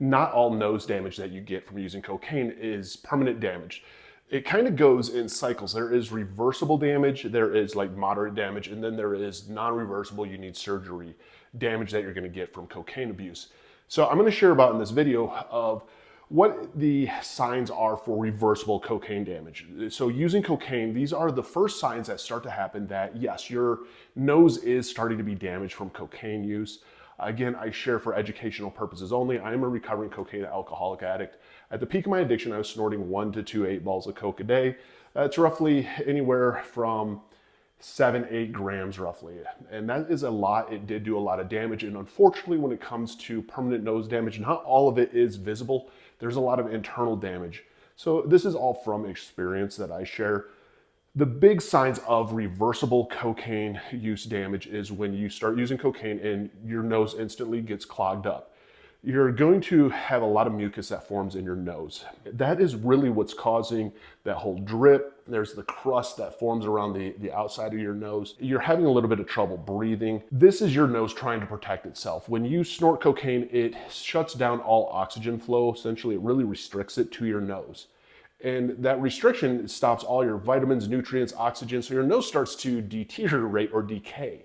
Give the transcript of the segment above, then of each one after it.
not all nose damage that you get from using cocaine is permanent damage. It kind of goes in cycles. There is reversible damage, there is like moderate damage, and then there is non-reversible, you need surgery damage that you're going to get from cocaine abuse. So I'm going to share about in this video of what the signs are for reversible cocaine damage. So using cocaine, these are the first signs that start to happen that yes, your nose is starting to be damaged from cocaine use. Again, I share for educational purposes only. I am a recovering cocaine alcoholic addict. At the peak of my addiction, I was snorting 1 to 2 8-balls of coke a day. That's roughly anywhere from 7-8 grams roughly. And that is a lot. It did do a lot of damage. And unfortunately, when it comes to permanent nose damage, not all of it is visible. There's a lot of internal damage. So this is all from experience that I share. The big signs of reversible cocaine use damage is when you start using cocaine and your nose instantly gets clogged up. You're going to have a lot of mucus that forms in your nose. That is really what's causing that whole drip. There's the crust that forms around the outside of your nose. You're having a little bit of trouble breathing. This is your nose trying to protect itself. When you snort cocaine, it shuts down all oxygen flow. Essentially, it really restricts it to your nose. And that restriction stops all your vitamins, nutrients, oxygen, so your nose starts to deteriorate or decay.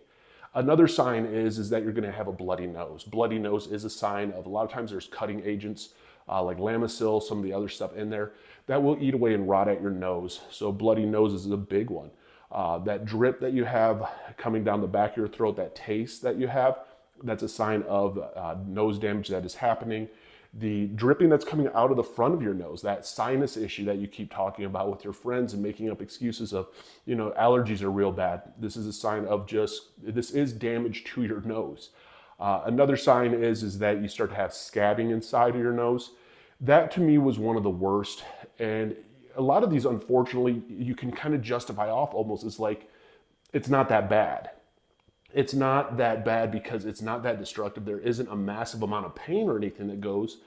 Another sign is that you're going to have a bloody nose. Bloody nose is a sign of, a lot of times there's cutting agents like Lamisil, some of the other stuff in there that will eat away and rot at your nose. So bloody nose is a big one. That drip that you have coming down the back of your throat, that taste that you have, that's a sign of nose damage that is happening. The dripping that's coming out of the front of your nose, that sinus issue that you keep talking about with your friends and making up excuses of, allergies are real bad. This is a sign of this is damage to your nose. Another sign is that you start to have scabbing inside of your nose. That to me was one of the worst. And a lot of these, unfortunately, you can kind of justify off almost as like, it's not that bad. It's not that bad because it's not that destructive. There isn't a massive amount of pain or anything that goes.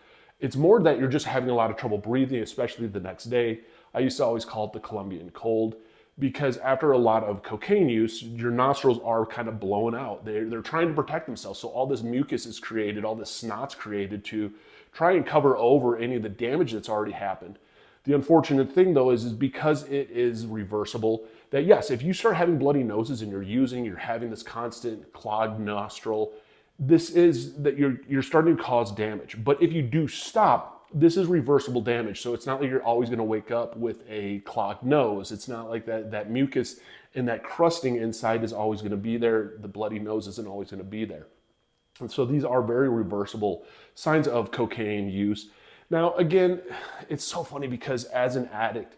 It's more that you're just having a lot of trouble breathing, especially the next day. I used to always call it the Colombian cold because after a lot of cocaine use, your nostrils are kind of blown out. They're trying to protect themselves. So all this mucus is created, all this snot's created to try and cover over any of the damage that's already happened. The unfortunate thing though is because it is reversible, that yes, if you start having bloody noses and you're having this constant clogged nostril, this is that you're starting to cause damage. But if you do stop, this is reversible damage. So it's not like you're always going to wake up with a clogged nose. It's not like that mucus and that crusting inside is always going to be there. The bloody nose isn't always going to be there. And so these are very reversible signs of cocaine use. Now, again, it's so funny because as an addict,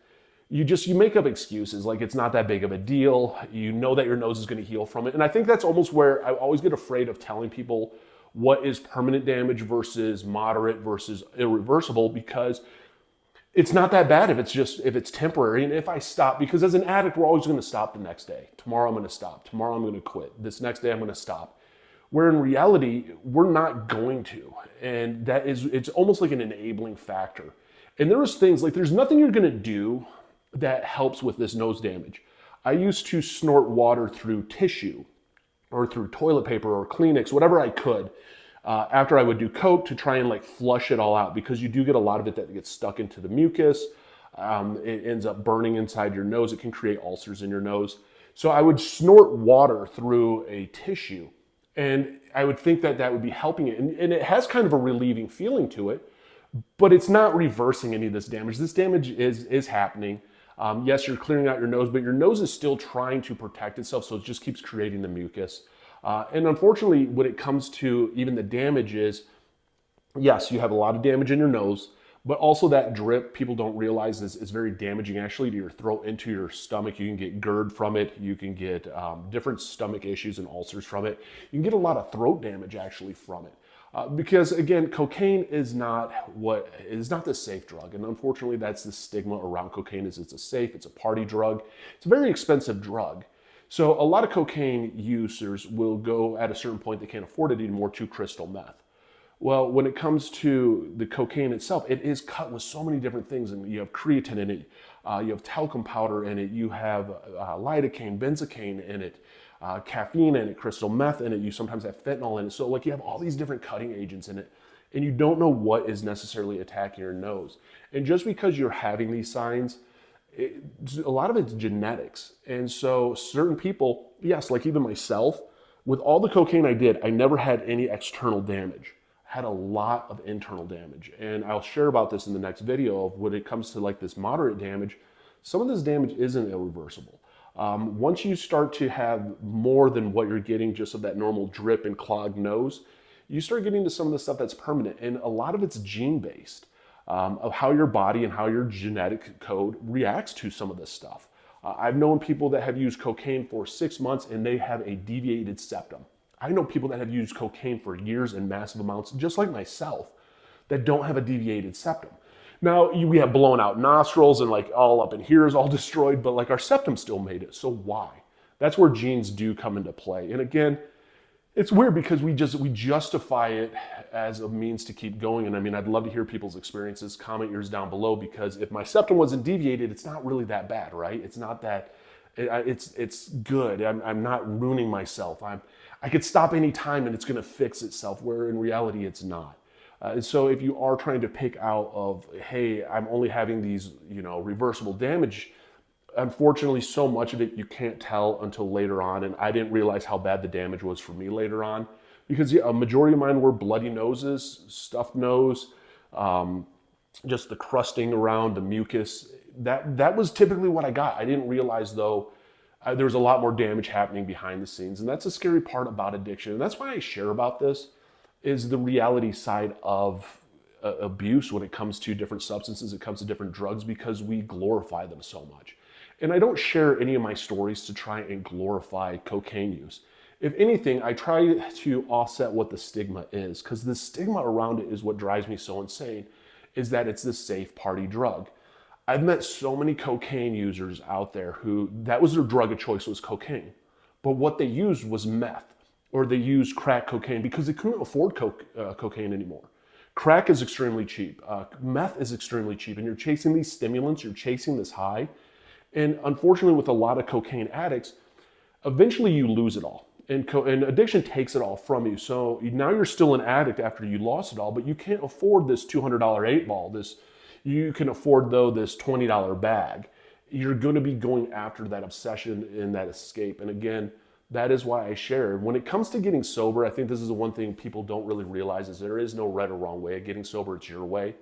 you make up excuses like it's not that big of a deal. You know that your nose is going to heal from it. And I think that's almost where I always get afraid of telling people what is permanent damage versus moderate versus irreversible, because it's not that bad if it's temporary. And if I stop, because as an addict, we're always going to stop the next day. Tomorrow I'm going to stop. Tomorrow I'm going to quit. This next day I'm going to stop. Where in reality, we're not going to. And it's almost like an enabling factor. And there is things like there's nothing you're going to do that helps with this nose damage. I used to snort water through tissue or through toilet paper or Kleenex, whatever I could, after I would do coke to try and like flush it all out, because you do get a lot of it that gets stuck into the mucus. It ends up burning inside your nose. It can create ulcers in your nose. So I would snort water through a tissue, and I would think that would be helping it. And it has kind of a relieving feeling to it, but it's not reversing any of this damage. This damage is happening. Yes, you're clearing out your nose, but your nose is still trying to protect itself, so it just keeps creating the mucus. And unfortunately, when it comes to even the damages, yes, you have a lot of damage in your nose, but also that drip, people don't realize is very damaging actually to your throat, into your stomach. You can get GERD from it. You can get different stomach issues and ulcers from it. You can get a lot of throat damage actually from it. Because again, cocaine is not the safe drug. And unfortunately, that's the stigma around cocaine, is it's a party drug. It's a very expensive drug. So a lot of cocaine users will go at a certain point, they can't afford it anymore, to crystal meth. Well, when it comes to the cocaine itself, it is cut with so many different things. And you have creatine in it, you have talcum powder in it, you have lidocaine, benzocaine in it, caffeine in it, crystal meth in it, you sometimes have fentanyl in it. So like you have all these different cutting agents in it. and you don't know what is necessarily attacking your nose. And just because you're having these signs, a lot of it's genetics. And so certain people, yes, like even myself, with all the cocaine I did, I never had any external damage. I had a lot of internal damage. And I'll share about this in the next video of when it comes to like this moderate damage, some of this damage isn't irreversible. Once you start to have more than what you're getting just of that normal drip and clogged nose, you start getting to some of the stuff that's permanent. And a lot of it's gene-based. Of how your body and how your genetic code reacts to some of this stuff. I've known people that have used cocaine for 6 months and they have a deviated septum. I know people that have used cocaine for years in massive amounts, just like myself, that don't have a deviated septum. Now, we have blown out nostrils and like all up in here is all destroyed, but like our septum still made it. So why? That's where genes do come into play. And again, it's weird because we justify it as a means to keep going. And I mean, I'd love to hear people's experiences. Comment yours down below, because if my septum wasn't deviated, it's not really that bad, right? It's not that, it's good. I'm not ruining myself. I could stop any time and it's gonna fix itself, where in reality it's not. And so if you are trying to pick out of, hey, I'm only having these, reversible damage, unfortunately, so much of it you can't tell until later on, and I didn't realize how bad the damage was for me later on, because a majority of mine were bloody noses, stuffed nose, just the crusting around, the mucus. That was typically what I got. I didn't realize, though, there was a lot more damage happening behind the scenes, and that's a scary part about addiction, and that's why I share about this, is the reality side of abuse when it comes to different substances, it comes to different drugs, because we glorify them so much. And I don't share any of my stories to try and glorify cocaine use. If anything, I try to offset what the stigma is, because the stigma around it is what drives me so insane, is that it's this safe party drug. I've met so many cocaine users out there who, that was their drug of choice, was cocaine. But what they used was meth, or they used crack cocaine because they couldn't afford cocaine anymore. Crack is extremely cheap. Meth is extremely cheap, and you're chasing these stimulants, you're chasing this high. And unfortunately, with a lot of cocaine addicts, eventually you lose it all. And addiction takes it all from you. So now you're still an addict after you lost it all, but you can't afford this $200 eight ball. You can afford, though, this $20 bag. You're going to be going after that obsession and that escape. And again, that is why I share. When it comes to getting sober, I think this is the one thing people don't really realize, is there is no right or wrong way of getting sober. It's your way.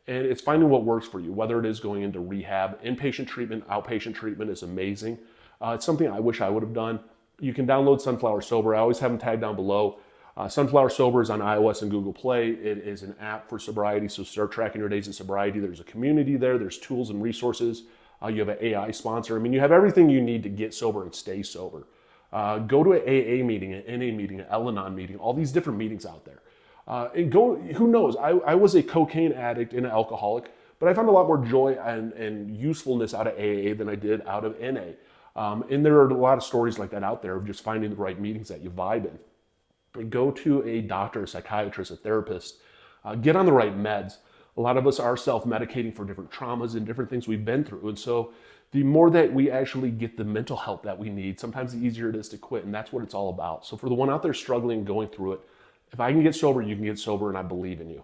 And it's finding what works for you, whether it is going into rehab, inpatient treatment, outpatient treatment is amazing. It's something I wish I would have done. You can download Sunflower Sober. I always have them tagged down below. Sunflower Sober is on iOS and Google Play. It is an app for sobriety, so start tracking your days in sobriety. There's a community there. There's tools and resources. You have an AI sponsor. I mean, you have everything you need to get sober and stay sober. Go to an AA meeting, an NA meeting, an Al-Anon meeting, all these different meetings out there. And go, who knows? I was a cocaine addict and an alcoholic, but I found a lot more joy and usefulness out of AA than I did out of NA. And there are a lot of stories like that out there of just finding the right meetings that you vibe in. And go to a doctor, a psychiatrist, a therapist. Get on the right meds. A lot of us are self-medicating for different traumas and different things we've been through. And so the more that we actually get the mental help that we need, sometimes the easier it is to quit. And that's what it's all about. So for the one out there struggling and going through it, if I can get sober, you can get sober, and I believe in you.